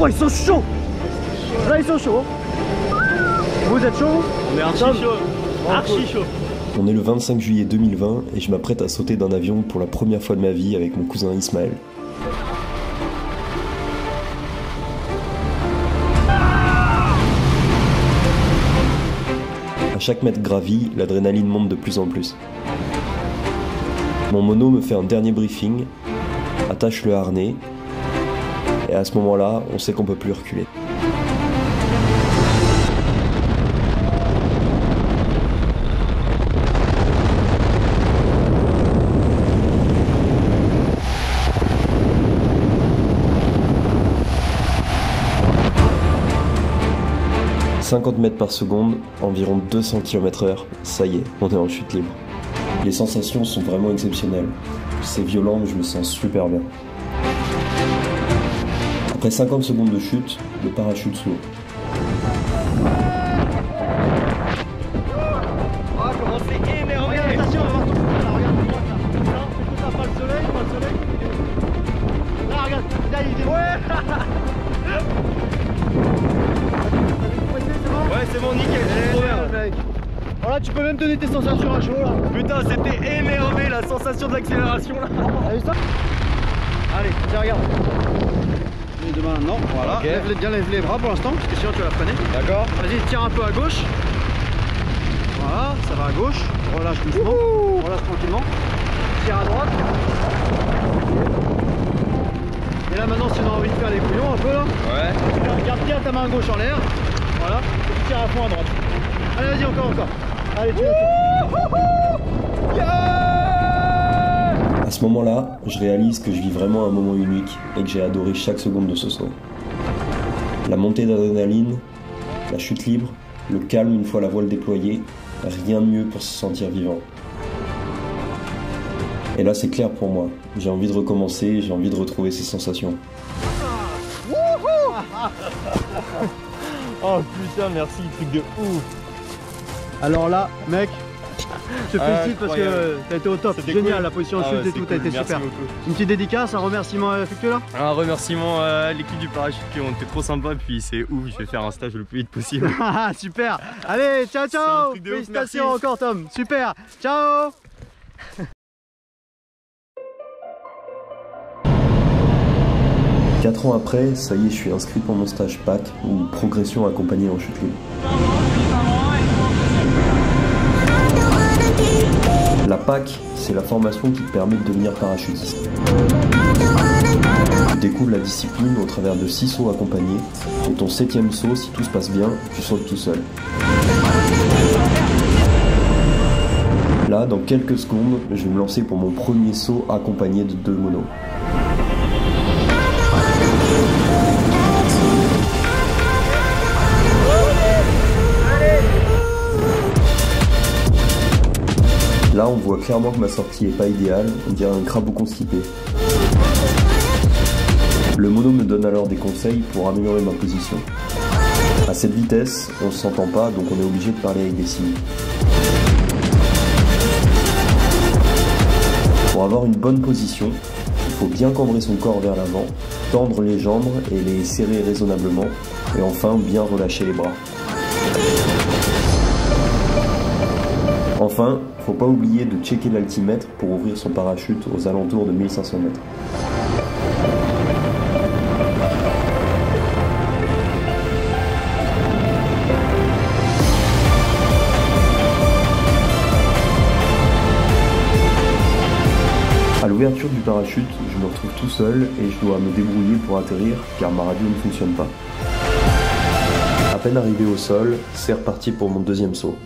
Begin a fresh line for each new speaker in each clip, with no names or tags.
Oh, ils sont chauds. Là, ils sont chauds. Vous êtes chaud?
On est archi chaud. Archi chaud.
On est le 25 juillet 2020 et je m'apprête à sauter d'un avion pour la première fois de ma vie avec mon cousin Ismaël. À chaque mètre gravi, l'adrénaline monte de plus en plus. Mon mono me fait un dernier briefing, attache le harnais, et à ce moment-là, on sait qu'on peut plus reculer. « 50 mètres par seconde, environ 200 km/h, ça y est, on est en chute libre. Les sensations sont vraiment exceptionnelles. C'est violent, mais je me sens super bien. Après 50 secondes de chute, le parachute s'ouvre.
Ah, comment c'est énervé!
Attention, on va voir tout. Là, regarde, non, c'est tout ça, pas le soleil, pas le soleil. Là, regarde, là, il est.
Ouais, c'est bon, nickel, j'ai trop bien.
Mec. Voilà, tu peux même donner tes sensations à chaud là.
Putain, c'était énervé la sensation de l'accélération là.
T'as vu ça? Allez, tiens, regarde. Les deux mains, non, voilà.
Okay.
Lève les bras pour l'instant, parce que sinon tu vas la freiner.
D'accord.
Vas-y, tire un peu à gauche. Voilà, ça va à gauche. Relâche doucement. Relâche tranquillement. Tire à droite. Et là maintenant, si on a envie de faire les bouillons un peu là,
Ouais.
tu gardes bien ta main gauche en l'air. Voilà, et tu tires à fond à droite. Allez, vas-y, encore. Allez, tire.
À ce moment-là, je réalise que je vis vraiment un moment unique et que j'ai adoré chaque seconde de ce saut. La montée d'adrénaline, la chute libre, le calme une fois la voile déployée, rien de mieux pour se sentir vivant. Et là c'est clair pour moi, j'ai envie de recommencer, j'ai envie de retrouver ces sensations.
Oh putain, merci, truc de ouf.
Alors là, mec, je te félicite parce
incroyable.
que t'as été au top.
C'était
Génial,
cool.
la position de
Ah
chute
ouais,
et tout,
c'est
t'as
cool.
été
Merci
super.
beaucoup.
Une petite dédicace, un remerciement affectueux là.
Un remerciement à l'équipe du parachute qui ont été trop sympas, puis c'est ouf, je vais faire un stage le plus vite possible.
Ah, super. Allez, ciao,
C'est un
ciao.
truc de ouf,
Félicitations
merci.
encore, Tom. Super. Ciao.
Quatre ans après, ça y est, je suis inscrit pour mon stage PAC, ou Progression accompagnée en chute libre. La PAC, c'est la formation qui te permet de devenir parachutiste. Tu découvres la discipline au travers de 6 sauts accompagnés, et ton 7e saut, si tout se passe bien, tu sautes tout seul. Là, dans quelques secondes, je vais me lancer pour mon premier saut accompagné de 2 monos. Là, on voit clairement que ma sortie est pas idéale, on dirait un crapaud constipé. Le mono me donne alors des conseils pour améliorer ma position. À cette vitesse, on ne s'entend pas, donc on est obligé de parler avec des signes. Pour avoir une bonne position, il faut bien cambrer son corps vers l'avant, tendre les jambes et les serrer raisonnablement, et enfin bien relâcher les bras. Enfin, faut pas oublier de checker l'altimètre pour ouvrir son parachute aux alentours de 1500 mètres. À l'ouverture du parachute, je me retrouve tout seul et je dois me débrouiller pour atterrir car ma radio ne fonctionne pas. À peine arrivé au sol, c'est reparti pour mon deuxième saut.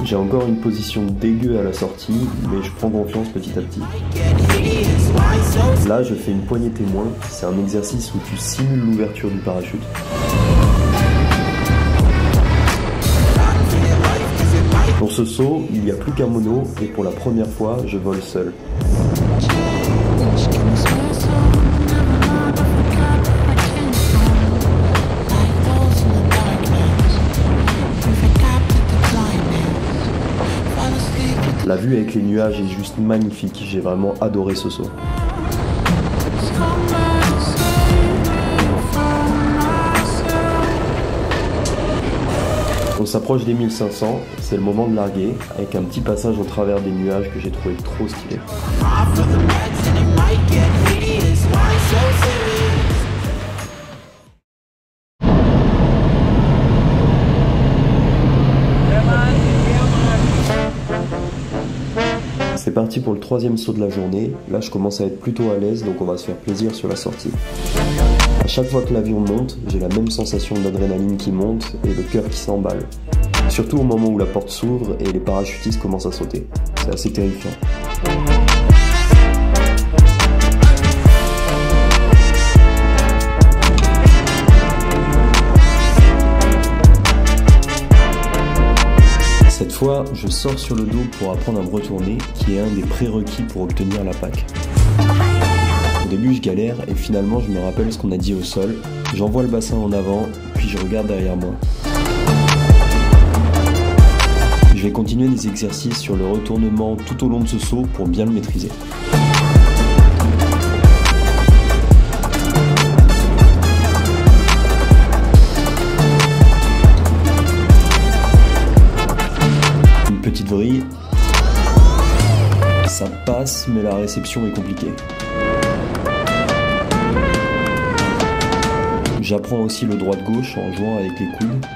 J'ai encore une position dégueu à la sortie, mais je prends confiance petit à petit. Là, je fais une poignée témoin, c'est un exercice où tu simules l'ouverture du parachute. Pour ce saut, il n'y a plus qu'un mono, et pour la première fois, je vole seul. La vue vue avec les nuages est juste magnifique, j'ai vraiment adoré ce saut. On s'approche des 1500, c'est le moment de larguer, avec un petit passage au travers des nuages que j'ai trouvé trop stylé. C'est parti pour le 3e saut de la journée. Là je commence à être plutôt à l'aise, donc on va se faire plaisir sur la sortie. À chaque fois que l'avion monte, j'ai la même sensation d'adrénaline qui monte et le cœur qui s'emballe. Surtout au moment où la porte s'ouvre et les parachutistes commencent à sauter. C'est assez terrifiant. Cette fois, je sors sur le dos pour apprendre à me retourner, qui est un des prérequis pour obtenir la PAC. Au début, je galère et finalement, je me rappelle ce qu'on a dit au sol. J'envoie le bassin en avant, puis je regarde derrière moi. Je vais continuer des exercices sur le retournement tout au long de ce saut pour bien le maîtriser. Une petite vrille. Ça passe, mais la réception est compliquée. J'apprends aussi le droit-gauche en jouant avec les coudes.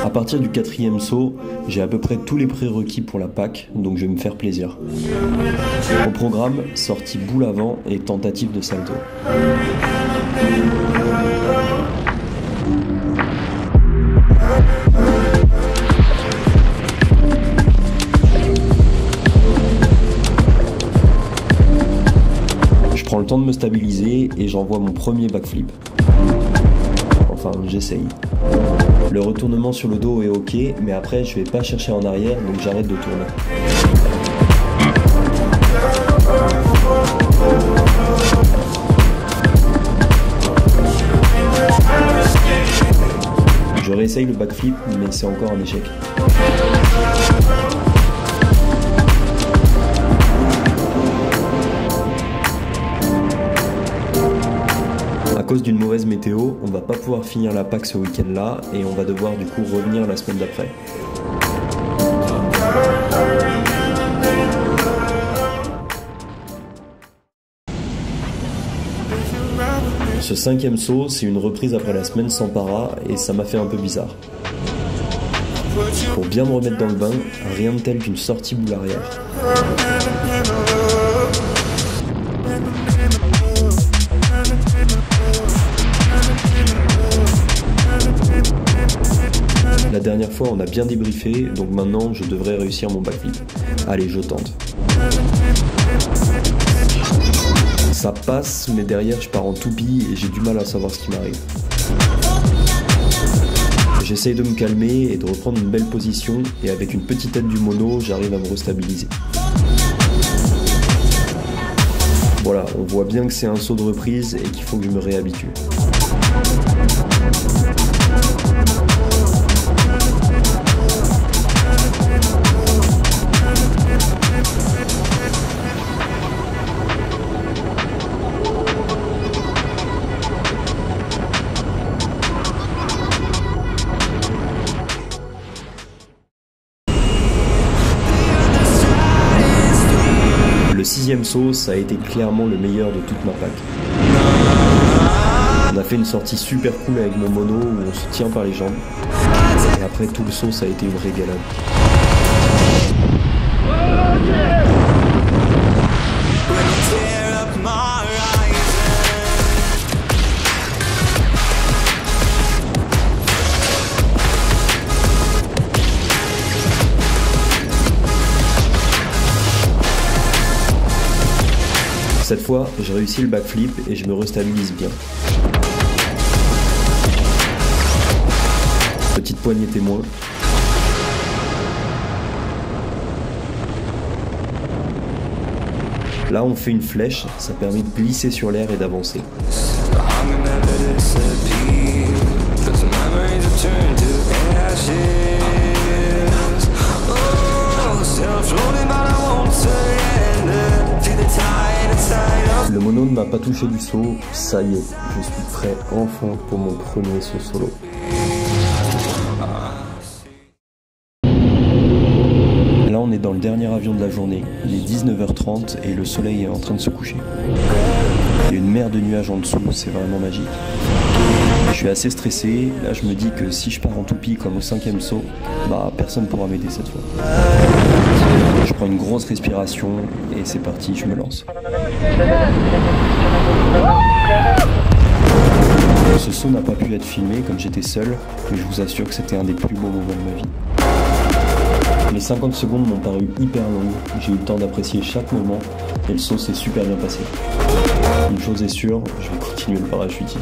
À partir du 4e saut, j'ai à peu près tous les prérequis pour la PAC, donc je vais me faire plaisir. Au programme, sortie boule avant et tentative de salto. Je prends le temps de me stabiliser et j'envoie mon premier backflip. Enfin, j'essaye. Le retournement sur le dos est ok, mais après je vais pas chercher en arrière, donc j'arrête de tourner. Je réessaye le backflip, mais c'est encore un échec. À cause d'une mauvaise météo, on va pas pouvoir finir la PAC ce week-end là et on va devoir du coup revenir la semaine d'après. Ce 5e saut, c'est une reprise après la semaine sans para et ça m'a fait un peu bizarre. Pour bien me remettre dans le bain, rien de tel qu'une sortie boule arrière. La dernière fois on a bien débriefé, donc maintenant je devrais réussir mon backflip. Allez, je tente. Ça passe, mais derrière je pars en toupie et j'ai du mal à savoir ce qui m'arrive. J'essaye de me calmer et de reprendre une belle position, et avec une petite aide du mono, j'arrive à me restabiliser. Voilà, on voit bien que c'est un saut de reprise et qu'il faut que je me réhabitue. Le 6e saut, ça a été clairement le meilleur de toute ma PAC. On a fait une sortie super cool avec mon mono où on se tient par les jambes. Et après tout le saut, ça a été une régalade. Cette fois, je réussis le backflip et je me restabilise bien. Petite poignée témoin. Là, on fait une flèche, ça permet de glisser sur l'air et d'avancer. Le mono ne m'a pas touché du saut, ça y est, je suis prêt enfin pour mon premier saut solo. Là on est dans le dernier avion de la journée, il est 19h30 et le soleil est en train de se coucher. Il y a une mer de nuages en dessous, c'est vraiment magique. Je suis assez stressé, là je me dis que si je pars en toupie comme au 5e saut, bah personne pourra m'aider cette fois. Je prends une grosse respiration et c'est parti, je me lance. Ce saut n'a pas pu être filmé comme j'étais seul, mais je vous assure que c'était un des plus beaux moments de ma vie. Les 50 secondes m'ont paru hyper longues, j'ai eu le temps d'apprécier chaque moment et le saut s'est super bien passé. Une chose est sûre, je vais continuer le parachutisme.